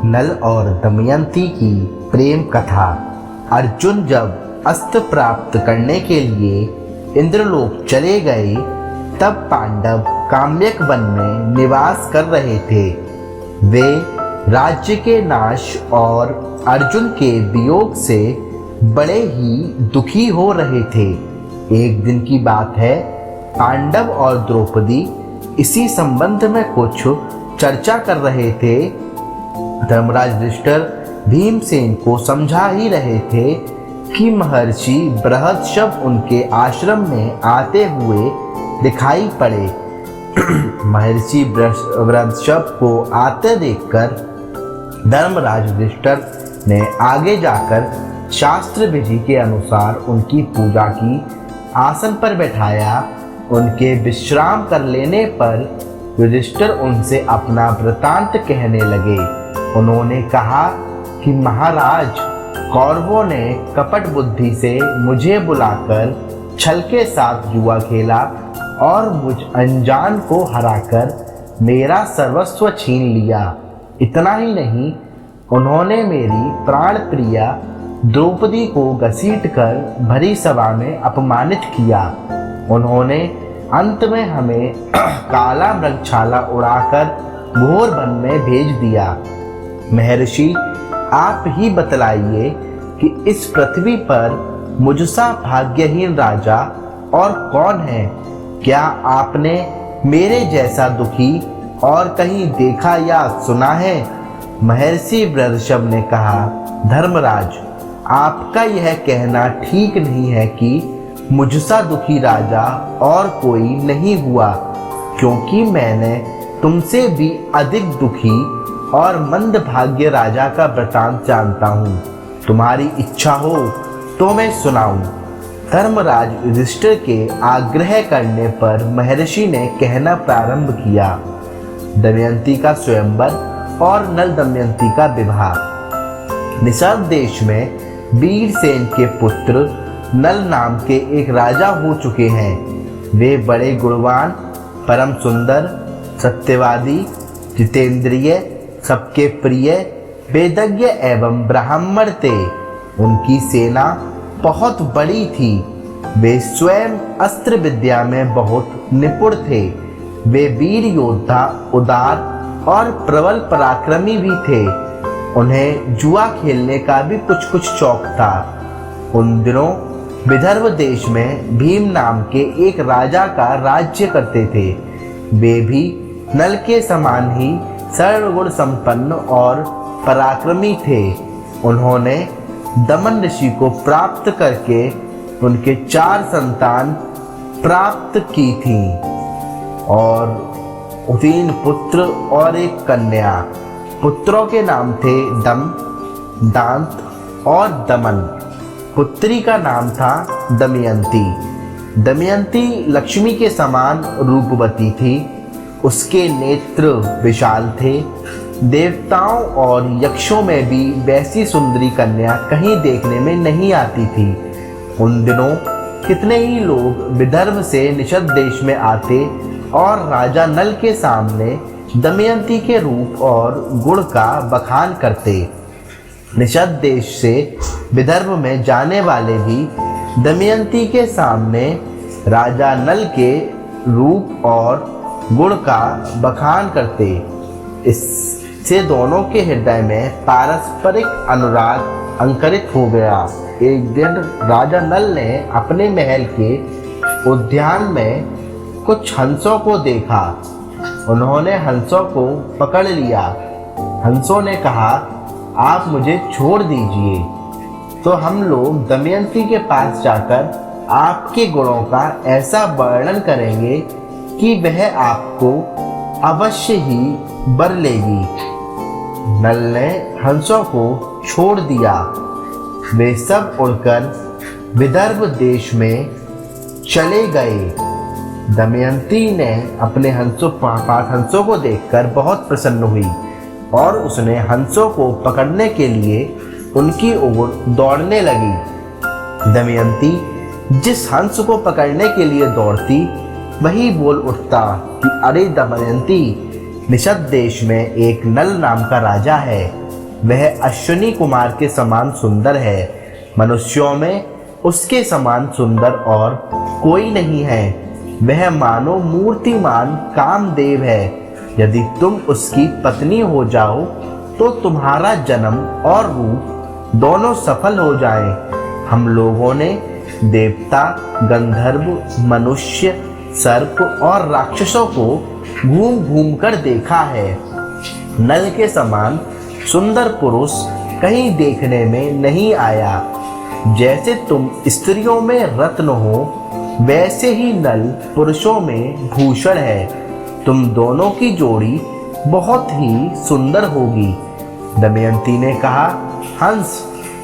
नल और दमयंती की प्रेम कथा। अर्जुन जब अस्त्र प्राप्त करने के लिए इंद्रलोक चले गए, तब पांडव काम्यक वन में निवास कर रहे थे। वे राज्य के नाश और अर्जुन के वियोग से बड़े ही दुखी हो रहे थे। एक दिन की बात है, पांडव और द्रौपदी इसी संबंध में कुछ चर्चा कर रहे थे। धर्मराज युधिष्ठिर भीमसेन को समझा ही रहे थे कि महर्षि बृहस्पति उनके आश्रम में आते हुए दिखाई पड़े। महर्षि बृहस्पति को आते देखकर धर्मराज युधिष्ठिर ने आगे जाकर शास्त्र विधि के अनुसार उनकी पूजा की, आसन पर बैठाया। उनके विश्राम कर लेने पर युधिष्ठिर उनसे अपना वृतांत कहने लगे। उन्होंने कहा कि महाराज, कौरवों ने कपट बुद्धि से मुझे बुलाकर छल के साथ जुआ खेला और मुझ अनजान को हराकर मेरा सर्वस्व छीन लिया। इतना ही नहीं, उन्होंने मेरी प्राण प्रिया द्रौपदी को घसीटकर भरी सभा में अपमानित किया। उन्होंने अंत में हमें काला मृगछाला उड़ाकर घोर वन में भेज दिया। महर्षि, आप ही बतलाइए कि इस पृथ्वी पर मुझसा भाग्यहीन राजा और कौन है? क्या आपने मेरे जैसा दुखी और कहीं देखा या सुना है? महर्षि बृहस्पति ने कहा, धर्मराज, आपका यह कहना ठीक नहीं है कि मुझसा दुखी राजा और कोई नहीं हुआ, क्योंकि मैंने तुमसे भी अधिक दुखी और मंदभाग्य राजा का वृतांत जानता हूँ। तुम्हारी इच्छा हो तो मैं सुनाऊं। धर्मराज युधिष्ठिर के आग्रह करने पर महर्षि ने कहना प्रारंभ किया। दमयंती का स्वयंवर और नल दमयंती का विवाह। निषद देश में वीरसेन के पुत्र नल नाम के एक राजा हो चुके हैं। वे बड़े गुणवान, परम सुंदर, सत्यवादी, जितेंद्रिय, सबके प्रिय, वेदज्ञ एवं ब्राह्मण थे। उनकी सेना बहुत बड़ी थी। वे स्वयं अस्त्र विद्या में बहुत निपुण थे। वे वीर योद्धा, उदार और प्रबल पराक्रमी भी थे। उन्हें जुआ खेलने का भी कुछ कुछ शौक था। उन दिनों विदर्भ देश में भीम नाम के एक राजा का राज्य करते थे। वे भी नल के समान ही सर्वगुण संपन्न और पराक्रमी थे। उन्होंने दमन ऋषि को प्राप्त करके उनके 4 संतान प्राप्त की थी और 3 पुत्र और 1 कन्या। पुत्रों के नाम थे दम, दांत और दमन। पुत्री का नाम था दमयंती। दमयंती लक्ष्मी के समान रूपवती थी। उसके नेत्र विशाल थे। देवताओं और यक्षों में भी वैसी सुंदरी कन्या कहीं देखने में नहीं आती थी। उन दिनों कितने ही लोग विदर्भ से निषद देश में आते और राजा नल के सामने दमयंती के रूप और गुण का बखान करते। निषद देश से विदर्भ में जाने वाले भी दमयंती के सामने राजा नल के रूप और गुण का बखान करते। इससे दोनों के हृदय में पारस्परिक अनुराग अंकुरित हो गया। एक दिन राजा नल ने अपने महल के उद्यान में कुछ हंसों को देखा। उन्होंने हंसों को पकड़ लिया। हंसों ने कहा, आप मुझे छोड़ दीजिए, तो हम लोग दमयंती के पास जाकर आपके गुणों का ऐसा वर्णन करेंगे कि वह आपको अवश्य ही वर लेगी। नल ने हंसों को छोड़ दिया। वे सब उड़कर विदर्भ देश में चले गए। दमयंती ने अपने हंसों को देखकर बहुत प्रसन्न हुई और उसने हंसों को पकड़ने के लिए उनकी ओर दौड़ने लगी। दमयंती जिस हंस को पकड़ने के लिए दौड़ती, वही बोल उठता कि अरे दमयंती, निषद देश में एक नल नाम का राजा है। वह अश्विनी कुमार के समान सुंदर है। मनुष्यों में उसके समान सुंदर और कोई नहीं है। वह मानो मूर्तिमान कामदेव है। यदि तुम उसकी पत्नी हो जाओ तो तुम्हारा जन्म और रूप दोनों सफल हो जाए। हम लोगों ने देवता, गंधर्व, मनुष्य, सर्प और राक्षसों को घूम घूम कर देखा है। नल के समान सुंदर पुरुष कहीं देखने में नहीं आया। जैसे तुम स्त्रियों में रत्न हो, वैसे ही नल पुरुषों में भूषण है। तुम दोनों की जोड़ी बहुत ही सुंदर होगी। दमयंती ने कहा, हंस,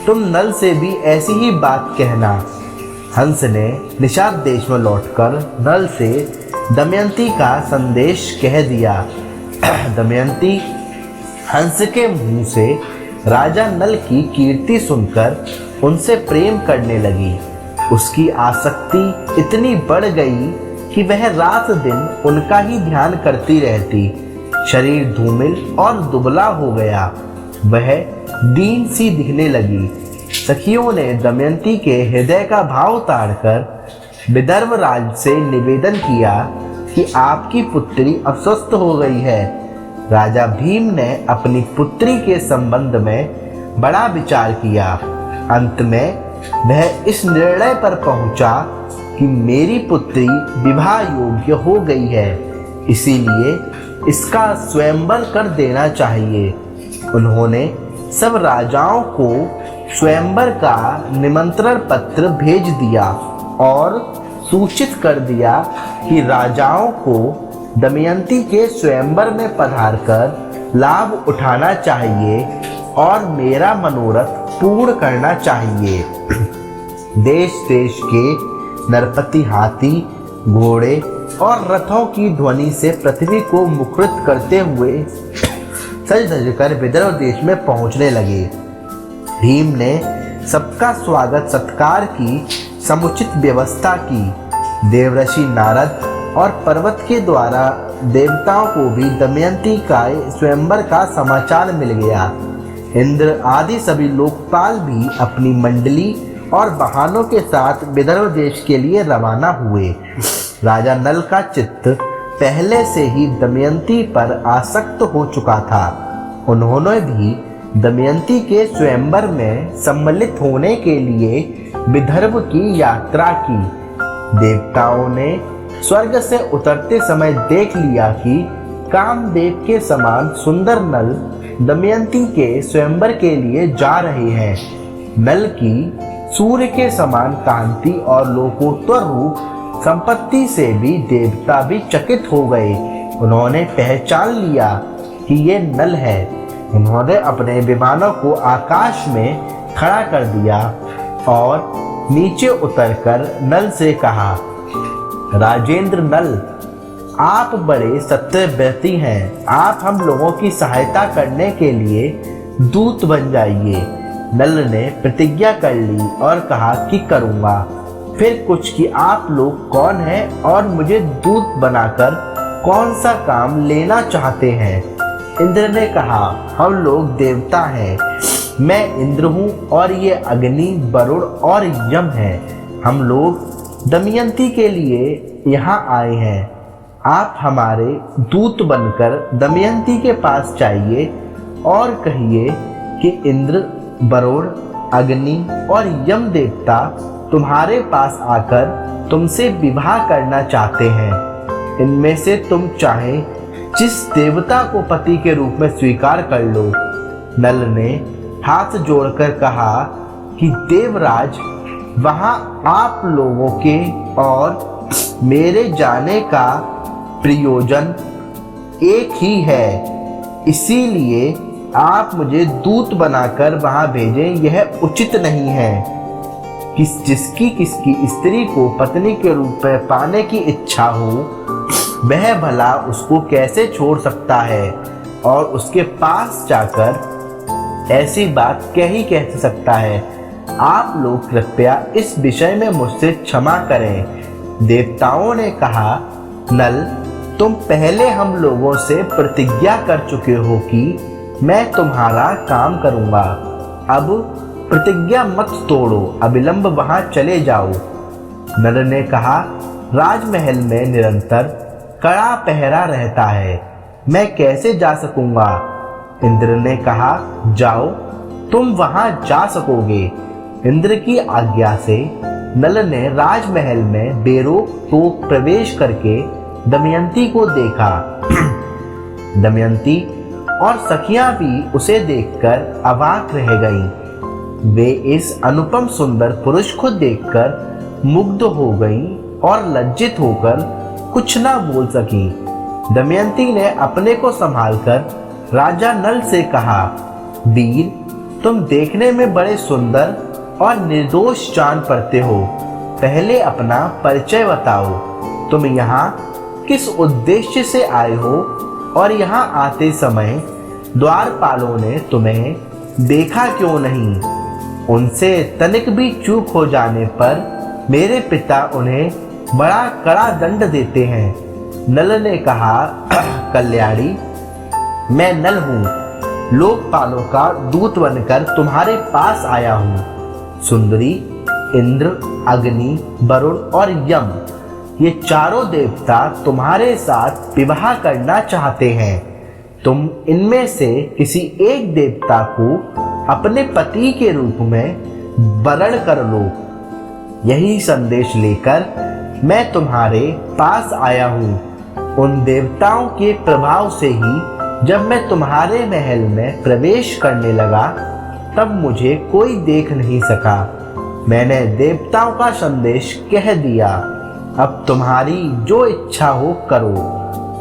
तुम नल से भी ऐसी ही बात कहना। हंस ने निषाद देश में लौटकर नल से दमयंती का संदेश कह दिया। दमयंती हंस के मुंह से राजा नल की कीर्ति सुनकर उनसे प्रेम करने लगी। उसकी आसक्ति इतनी बढ़ गई कि वह रात दिन उनका ही ध्यान करती रहती। शरीर धूमिल और दुबला हो गया। वह दीन सी दिखने लगी। सखियों ने दमयंती के हृदय का भाव ताड़कर विदर्भ राज से निवेदन किया कि आपकी पुत्री अस्वस्थ हो गई है। राजा भीम ने अपनी पुत्री के संबंध में बड़ा विचार किया। अंत में वह इस निर्णय पर पहुंचा कि मेरी पुत्री विवाह योग्य हो गई है, इसीलिए इसका स्वयंवर कर देना चाहिए। उन्होंने सब राजाओं को स्वयंवर का निमंत्रण पत्र भेज दिया और सूचित कर दिया कि राजाओं को दमयंती के स्वयंवर में पधारकर लाभ उठाना चाहिए और मेरा मनोरथ पूर्ण करना चाहिए। देश देश के नरपति हाथी, घोड़े और रथों की ध्वनि से पृथ्वी को मुखरित करते हुए सज धज कर विदर्भ देश में पहुंचने लगे। भीम ने सबका स्वागत सत्कार की समुचित व्यवस्था की। देवर्षि नारद और पर्वत के द्वारा देवताओं को भी दमयंती का स्वयंवर का समाचार मिल गया। इंद्र आदि सभी लोकपाल भी अपनी मंडली और वाहनों के साथ विदर्भ देश के लिए रवाना हुए। राजा नल का चित्त पहले से ही दमयंती पर आसक्त हो चुका था। उन्होंने भी दमयंती के स्वयंवर में सम्मिलित होने के लिए विदर्भ की यात्रा की। देवताओं ने स्वर्ग से उतरते समय देख लिया कि कामदेव के समान सुंदर नल दमयंती के स्वयंवर के लिए जा रहे हैं। नल की सूर्य के समान कांति और लोकोत्तर रूप संपत्ति से भी देवता भी चकित हो गए। उन्होंने पहचान लिया कि ये नल है। उन्होंने अपने विमानों को आकाश में खड़ा कर दिया और नीचे उतरकर नल से कहा, राजेंद्र नल, आप बड़े सत्यव्रती हैं। आप हम लोगों की सहायता करने के लिए दूत बन जाइए। नल ने प्रतिज्ञा कर ली और कहा कि करूँगा। फिर कुछ कि आप लोग कौन हैं और मुझे दूत बनाकर कौन सा काम लेना चाहते हैं। इंद्र ने कहा, हम लोग देवता हैं। मैं इंद्र हूँ और ये अग्नि, वरुण और यम हैं। हम लोग दमयंती के लिए यहाँ आए हैं। आप हमारे दूत बनकर दमयंती के पास जाइए और कहिए कि इंद्र, वरुण, अग्नि और यम देवता तुम्हारे पास आकर तुमसे विवाह करना चाहते हैं। इनमें से तुम चाहे जिस देवता को पति के रूप में स्वीकार कर लो। नल ने हाथ जोड़कर कहा कि देवराज, वहां आप लोगों के और मेरे जाने का प्रयोजन एक ही है, इसीलिए आप मुझे दूत बनाकर वहां भेजें। यह उचित नहीं है कि किसकी स्त्री को पत्नी के रूप में पाने की इच्छा हो, वह भला उसको कैसे छोड़ सकता है और उसके पास जाकर ऐसी बात कह सकता है। आप लोग कृपया इस विषय में मुझसे क्षमा करें। देवताओं ने कहा, नल, तुम पहले हम लोगों से प्रतिज्ञा कर चुके हो कि मैं तुम्हारा काम करूंगा। अब प्रतिज्ञा मत तोड़ो, अविलंब वहां चले जाओ। नल ने कहा, राजमहल में निरंतर कड़ा पहरा रहता है, मैं कैसे जा सकूंगा। इंद्र ने कहा, जाओ, तुम वहां जा सकोगे। इंद्र की आज्ञा से नल ने राजमहल में बेरोक टोक प्रवेश करके दमयंती को देखा। दमयंती और सखियां भी उसे देखकर अवाक रह गईं। वे इस अनुपम सुंदर पुरुष को देखकर मुग्ध हो गईं और लज्जित होकर कुछ ना बोल सकी। दमयंती ने अपने को संभालकर राजा नल से कहा, वीर, तुम देखने में बड़े सुंदर और निर्दोष जान पड़ते हो। पहले अपना परिचय बताओ। तुम यहाँ किस उद्देश्य से आए हो और यहाँ आते समय द्वारपालों ने तुम्हें देखा क्यों नहीं? उनसे तनिक भी चूक हो जाने पर मेरे पिता उन्हें बड़ा कड़ा दंड देते हैं। नल ने कहा, कल्याणी, मैं नल हूँ, लोकपालों का दूत बनकर तुम्हारे पास आया हूँ। सुंदरी, इंद्र, अग्नि, वरुण और यम, ये चारों देवता तुम्हारे साथ विवाह करना चाहते हैं। तुम इनमें से किसी एक देवता को अपने पति के रूप में वरण कर लो। यही संदेश लेकर मैं तुम्हारे पास आया हूँ। उन देवताओं के प्रभाव से ही जब मैं तुम्हारे महल में प्रवेश करने लगा तब मुझे कोई देख नहीं सका। मैंने देवताओं का संदेश कह दिया। अब तुम्हारी जो इच्छा हो करो।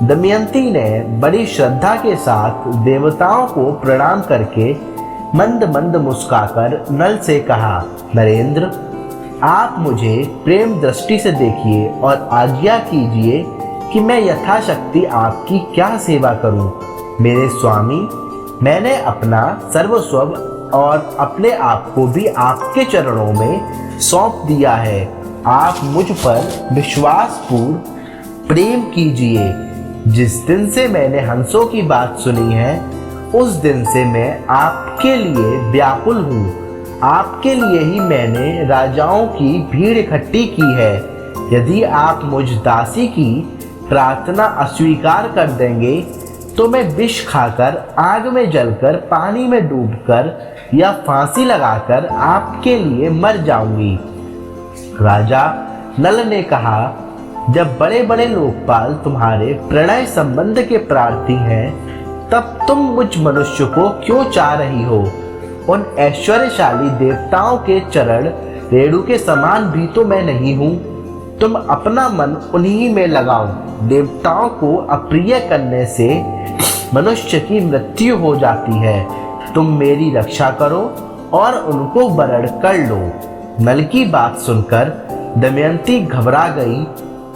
दमयंती ने बड़ी श्रद्धा के साथ देवताओं को प्रणाम करके मंद मंद मुस्कुराकर नल से कहा, नरेंद्र, आप मुझे प्रेम दृष्टि से देखिए और आज्ञा कीजिए कि मैं यथाशक्ति आपकी क्या सेवा करूं। मेरे स्वामी, मैंने अपना सर्वस्व और अपने आप को भी आपके चरणों में सौंप दिया है। आप मुझ पर विश्वासपूर्ण प्रेम कीजिए। जिस दिन से मैंने हंसों की बात सुनी है उस दिन से मैं आपके लिए व्याकुल हूँ। आपके लिए ही मैंने राजाओं की भीड़ इकट्ठी की है। यदि आप मुझ दासी की प्रार्थना अस्वीकार कर देंगे तो मैं विष खाकर, आग में जलकर, पानी में डूबकर या फांसी लगाकर आपके लिए मर जाऊंगी। राजा नल ने कहा, जब बड़े बड़े लोकपाल तुम्हारे प्रणय संबंध के प्रार्थी हैं तब तुम मुझ मनुष्य को क्यों चाह रही हो? उन ऐश्वर्यशाली देवताओं के चरण रेणु के समान भी तो मैं नहीं हूँ। तुम अपना मन उन्हीं में लगाओ। देवताओं को अप्रिय करने से मनुष्य की मृत्यु हो जाती है। तुम मेरी रक्षा करो और उनको वरण कर लो। नल की बात सुनकर दमयंती घबरा गई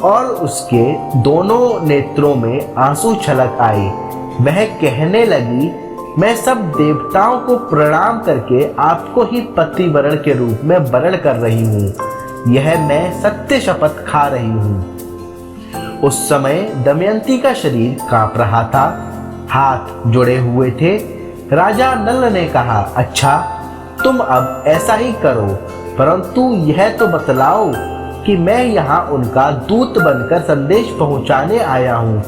और उसके दोनों नेत्रों में आंसू छलक आए। वह कहने लगी, मैं सब देवताओं को प्रणाम करके आपको ही पतिवरण के रूप में वरण कर रही हूँ। यह मैं सत्य शपथ खा रही हूँ। उस समय दमयंती का शरीर कांप रहा था, हाथ जुड़े हुए थे। राजा नल ने कहा, अच्छा, तुम अब ऐसा ही करो, परंतु यह तो बतलाओ कि मैं यहाँ उनका दूत बनकर संदेश पहुँचाने आया हूँ।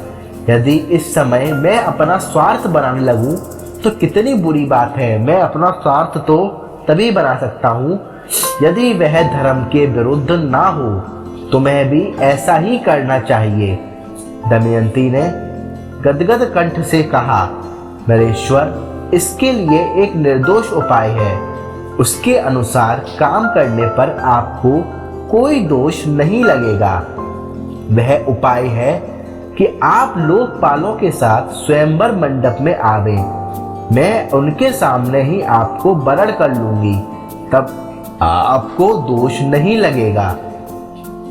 यदि इस समय मैं अपना स्वार्थ बनाने लगूं तो कितनी बुरी बात है। मैं अपना स्वार्थ तो तभी बना सकता हूँ यदि वह धर्म के विरुद्ध ना हो। तुम्हें भी ऐसा ही करना चाहिए। दमयंती ने गदगद कंठ से कहा, नरेश्वर, इसके लिए एक निर्दोष उपाय है। उसके अनुसार काम करने पर आपको कोई दोष नहीं लगेगा। वह उपाय है कि आप लोकपालों के साथ स्वयंवर मंडप में आवे। मैं उनके सामने ही आपको वरण कर लूंगी, तब आपको दोष नहीं लगेगा।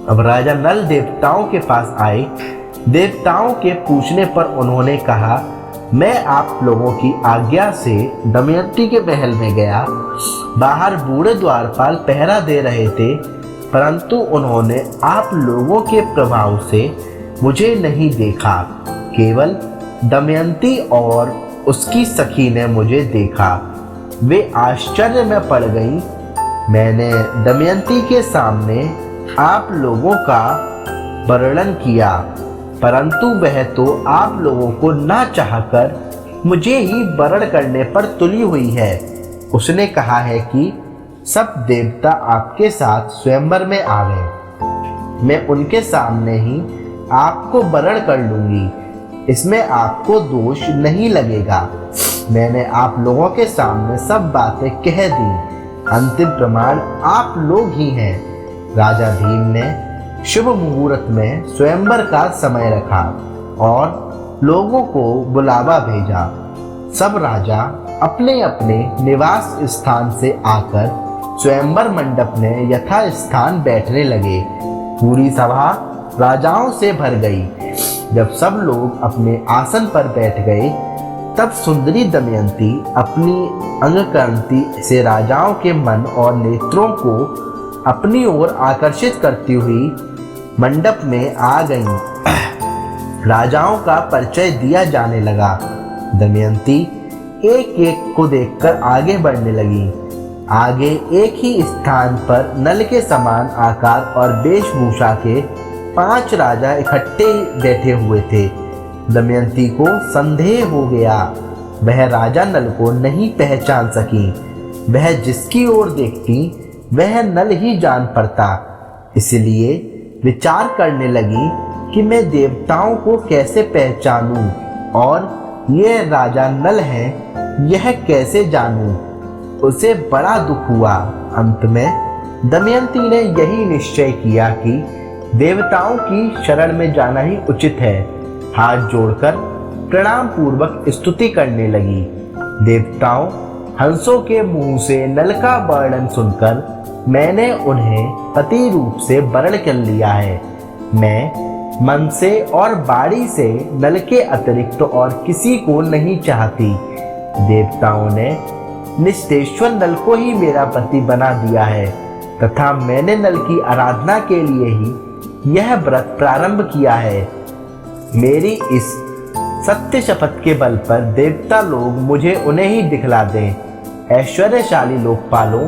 अब राजा नल देवताओं के पास आए। देवताओं के पूछने पर उन्होंने कहा, मैं आप लोगों की आज्ञा से दमयंती के महल में गया। बाहर बूढ़े द्वारपाल पहरा दे रहे थे, परंतु उन्होंने आप लोगों के प्रभाव से मुझे नहीं देखा। केवल दमयंती और उसकी सखी ने मुझे देखा, वे आश्चर्य में पड़ गई। मैंने दमयंती के सामने आप लोगों का वर्णन किया, परंतु वह तो आप लोगों को ना चाहकर मुझे ही वर्ण करने पर तुली हुई है। उसने कहा है कि सब देवता आपके साथ स्वयंवर में आ गए, मैं उनके सामने ही आपको वर्ण कर लूंगी, इसमें आपको दोष नहीं लगेगा। मैंने आप लोगों के सामने सब बातें कह दी, अंतिम प्रमाण आप लोग ही हैं। राजा भीम ने शुभ मुहूर्त में स्वयंवर का समय रखा और लोगों को बुलावा भेजा। सब राजा अपने अपने निवास स्थान से आकर स्वयंवर मंडप में यथा स्थान बैठने लगे। पूरी सभा राजाओं से भर गई। जब सब लोग अपने आसन पर बैठ गए, तब सुंदरी दमयंती अपनी अंगकांति से राजाओं के मन और नेत्रों को अपनी ओर आकर्षित करती हुई मंडप में आ गईं। राजाओं का परिचय दिया जाने लगा। दमयंती एक एक को देखकर आगे बढ़ने लगी। आगे एक ही स्थान पर नल के समान आकार और वेशभूषा के 5 राजा इकट्ठे बैठे हुए थे। दमयंती को संदेह हो गया। वह राजा नल को नहीं पहचान सकी। वह जिसकी ओर देखती वह नल ही जान पड़ता। इसलिए विचार करने लगी कि मैं देवताओं को कैसे पहचानूं और ये राजा नल हैं, यह कैसे जानूं। उसे बड़ा दुख हुआ। अंत में दमयंती ने यही निश्चय किया कि देवताओं की शरण में जाना ही उचित है। हाथ जोड़कर प्रणाम पूर्वक स्तुति करने लगी। देवताओं, हंसों के मुंह से नल का वर्णन सुनकर मैंने उन्हें पति रूप से वर्ण कर लिया है। मैं मन से और बाड़ी से नल के अतिरिक्त और किसी को नहीं चाहती। देवताओं ने निस्तेश्वर नल को ही मेरा पति बना दिया है तथा मैंने नल की आराधना के लिए ही यह व्रत प्रारंभ किया है। मेरी इस सत्य शपथ के बल पर देवता लोग मुझे उन्हें ही दिखला दें। ऐश्वर्यशाली लोकपालों,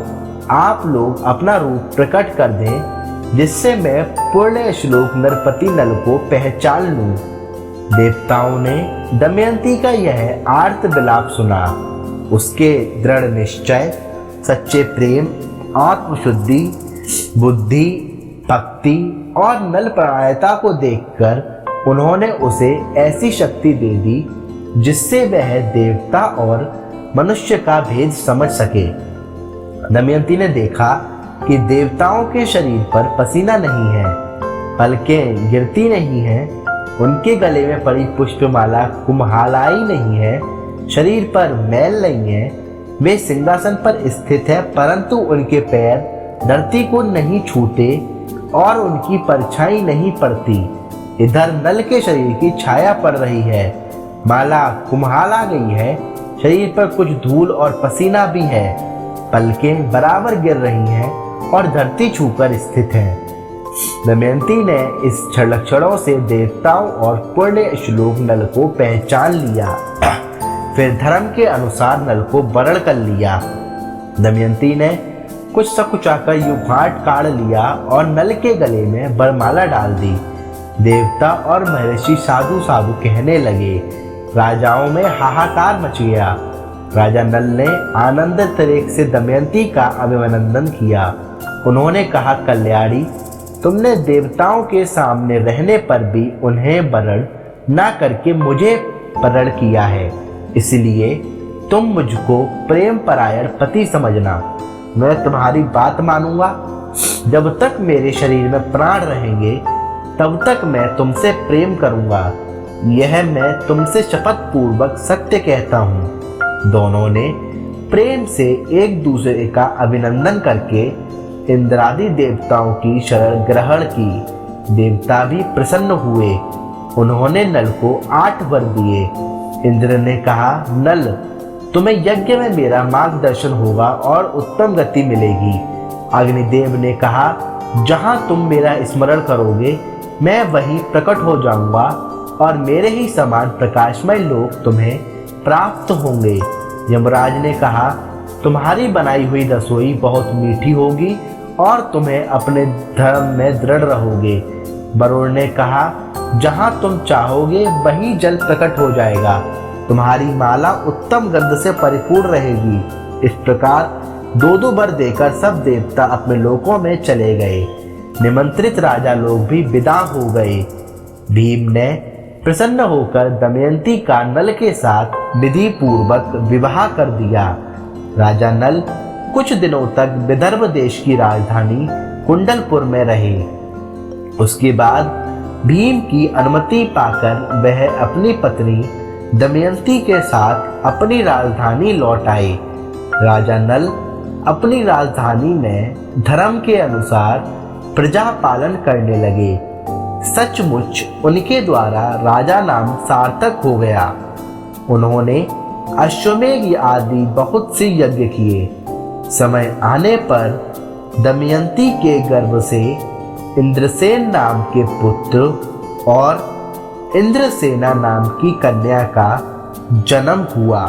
आप लोग अपना रूप प्रकट कर दें, जिससे मैं पूर्ण श्लोक नरपति नल को पहचान लूं। देवताओं ने दमयंती का यह आर्त विलाप सुना। उसके दृढ़ निश्चय, सच्चे प्रेम, आत्मशुद्धि, बुद्धि, भक्ति और नलप्रायता को देखकर उन्होंने उसे ऐसी शक्ति दे दी जिससे वह देवता और मनुष्य का भेद समझ सके। दमयंती ने देखा कि देवताओं के शरीर पर पसीना नहीं है, पलकें गिरती नहीं हैं, उनके गले में पड़ी पुष्पमाला कुम्हालाई नहीं है, शरीर पर मैल नहीं है। वे सिंहासन पर स्थित है, परंतु उनके पैर धरती को नहीं छूते और उनकी परछाई नहीं पड़ती। इधर नल के शरीर की छाया पड़ रही है, माला कुम्हाला गई है, शरीर पर कुछ धूल और पसीना भी है, पलकें बराबर गिर रही हैं और धरती छूकर स्थित है। दमयंती ने इस लक्षणों से देवताओं और पूर्ण श्लोक नल को पहचान लिया। फिर धर्म के अनुसार नल को वर्ण कर लिया। दमयंती ने कुछ सकुचाकर युगांठ काट लिया और नल के गले में वरमाला डाल दी। देवता और महर्षि साधु साधु कहने लगे। राजाओं में हाहाकार मच गया। राजा नल ने आनंद तरीक से दमयंती का अभिनंदन किया। उन्होंने कहा, कल्याणी, तुमने देवताओं के सामने रहने पर भी उन्हें वर्ण ना करके मुझे वर्ण किया है, इसलिए तुम मुझको प्रेम परायण पति समझना। मैं तुम्हारी बात मानूंगा। जब तक मेरे शरीर में प्राण रहेंगे तब तक मैं तुमसे प्रेम करूंगा। यह मैं तुमसे शपथ पूर्वक सत्य कहता हूँ। दोनों ने प्रेम से एक दूसरे का अभिनंदन करके इंद्रादि देवताओं की शरण ग्रहण की। देवता भी प्रसन्न हुए। उन्होंने नल को 8 वर दिए। इंद्र ने कहा, नल, तुम्हें यज्ञ में मेरा मार्गदर्शन होगा और उत्तम गति मिलेगी। अग्निदेव ने कहा, जहां तुम मेरा स्मरण करोगे मैं वहीं प्रकट हो जाऊंगा और मेरे ही समान प्रकाशमय लोक तुम्हें प्राप्त होंगे। यमराज ने कहा, तुम्हारी बनाई हुई रसोई बहुत मीठी होगी और तुम्हें अपने धर्म में दृढ़ रहोगे। वरुण ने कहा, जहां तुम चाहोगे वहीं जल प्रकट हो जाएगा। तुम्हारी माला उत्तम गंध से परिपूर्ण रहेगी। इस प्रकार दो वर देकर सब देवता अपने लोकों में चले गए। निमंत्रित राजा लोग भी विदा हो गए। भीम ने प्रसन्न होकर दमयंती का नल के साथ विधि पूर्वक विवाह कर दिया। राजा नल कुछ दिनों तक विदर्भ देश की राजधानी कुंडलपुर में रहे। उसके बाद भीम की अनुमति पाकर वह अपनी पत्नी दमयंती के साथ अपनी राजधानी लौट आए। राजा नल अपनी राजधानी में धर्म के अनुसार प्रजा पालन करने लगे। सचमुच उनके द्वारा राजा नाम सार्थक हो गया। उन्होंने अश्वमेध आदि बहुत से यज्ञ किए। समय आने पर दमयंती के गर्भ से इंद्रसेन नाम के पुत्र और इंद्रसेना नाम की कन्या का जन्म हुआ।